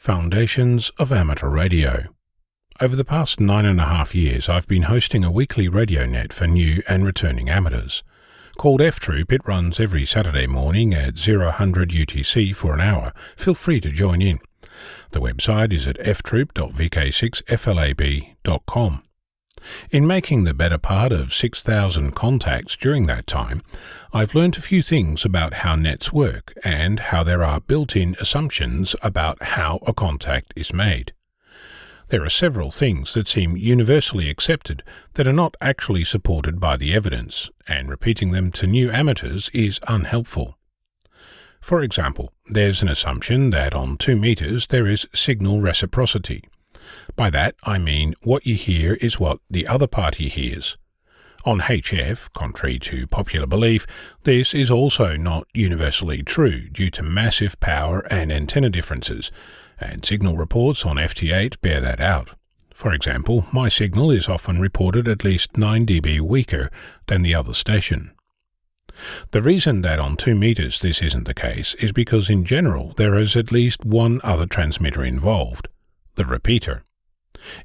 Foundations of Amateur Radio. Over the past 9.5 years, I've been hosting a weekly radio net for new and returning amateurs. Called F-Troop, it runs every Saturday morning at 0000 UTC for an hour. Feel free to join in. The website is at ftroop.vk6flab.com. In making the better part of 6,000 contacts during that time, I've learnt a few things about how nets work and how there are built-in assumptions about how a contact is made. There are several things that seem universally accepted that are not actually supported by the evidence, and repeating them to new amateurs is unhelpful. For example, there's an assumption that on 2 meters there is signal reciprocity. By that I mean what you hear is what the other party hears. On HF, contrary to popular belief, this is also not universally true due to massive power and antenna differences, and signal reports on FT8 bear that out. For example, my signal is often reported at least 9 dB weaker than the other station. The reason that on 2 meters this isn't the case is because in general there is at least one other transmitter involved, the repeater.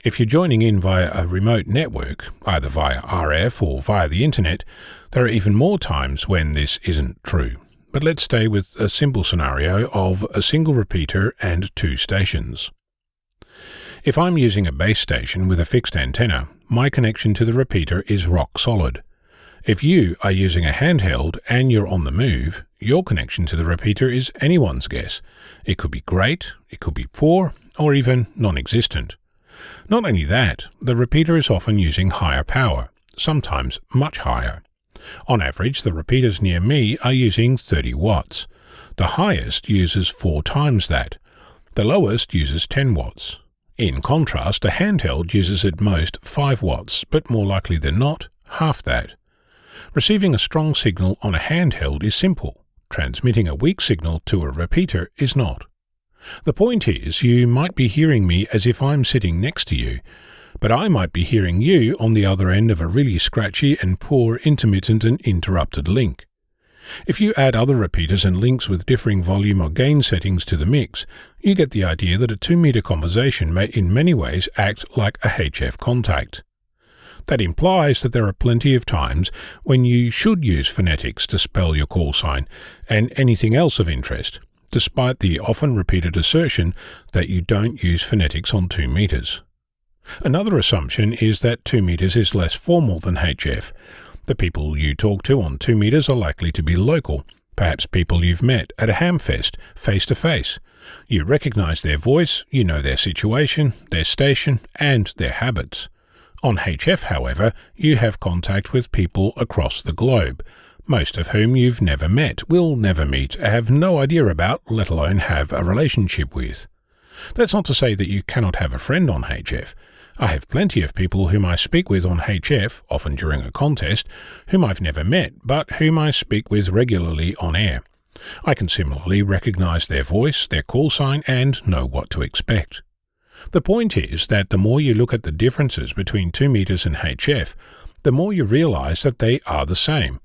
If you're joining in via a remote network, either via RF or via the internet, there are even more times when this isn't true. But let's stay with a simple scenario of a single repeater and 2 stations. If I'm using a base station with a fixed antenna, my connection to the repeater is rock solid. If you are using a handheld and you're on the move, your connection to the repeater is anyone's guess. It could be great, it could be poor, or even non-existent. Not only that, the repeater is often using higher power, sometimes much higher. On average, the repeaters near me are using 30 watts. The highest uses 4 times that. The lowest uses 10 watts. In contrast, a handheld uses at most 5 watts, but more likely than not, half that. Receiving a strong signal on a handheld is simple. Transmitting a weak signal to a repeater is not. The point is, you might be hearing me as if I'm sitting next to you, but I might be hearing you on the other end of a really scratchy and poor intermittent and interrupted link. If you add other repeaters and links with differing volume or gain settings to the mix, you get the idea that a 2-meter conversation may in many ways act like a HF contact. That implies that there are plenty of times when you should use phonetics to spell your call sign and anything else of interest, despite the often repeated assertion that you don't use phonetics on 2 meters. Another assumption is that 2 meters is less formal than HF. The people you talk to on 2 meters are likely to be local, perhaps people you've met at a hamfest, face to face. You recognize their voice, you know their situation, their station, and their habits. On HF, however, you have contact with people across the globe, most of whom you've never met, will never meet, have no idea about, let alone have a relationship with. That's not to say that you cannot have a friend on HF. I have plenty of people whom I speak with on HF, often during a contest, whom I've never met, but whom I speak with regularly on air. I can similarly recognize their voice, their call sign, and know what to expect. The point is that the more you look at the differences between 2 meters and HF, the more you realize that they are the same.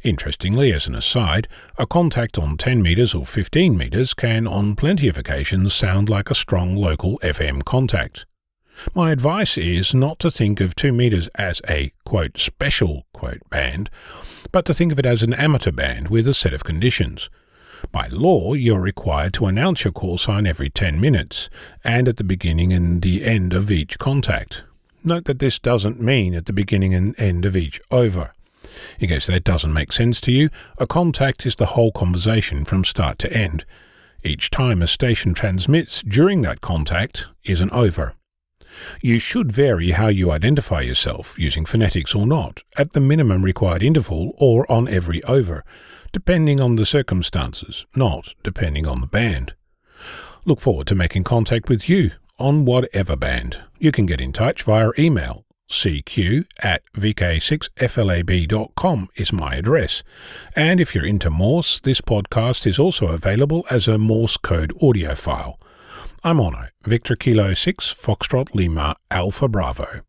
Interestingly, as an aside, a contact on 10 meters or 15 meters can on plenty of occasions sound like a strong local FM contact. My advice is not to think of 2 meters as a, quote, special, quote, band, but to think of it as an amateur band with a set of conditions. By law, you're required to announce your call sign every 10 minutes, and at the beginning and the end of each contact. Note that this doesn't mean at the beginning and end of each over. In case that doesn't make sense to you, a contact is the whole conversation from start to end. Each time a station transmits during that contact is an over. You should vary how you identify yourself, using phonetics or not, at the minimum required interval or on every over, depending on the circumstances, not depending on the band. Look forward to making contact with you on whatever band. You can get in touch via email. cq@vk6flab.com is my address. And if you're into Morse, this podcast is also available as a Morse code audio file. I'm Ono, Victor Kilo 6, Foxtrot Lima, Alpha Bravo.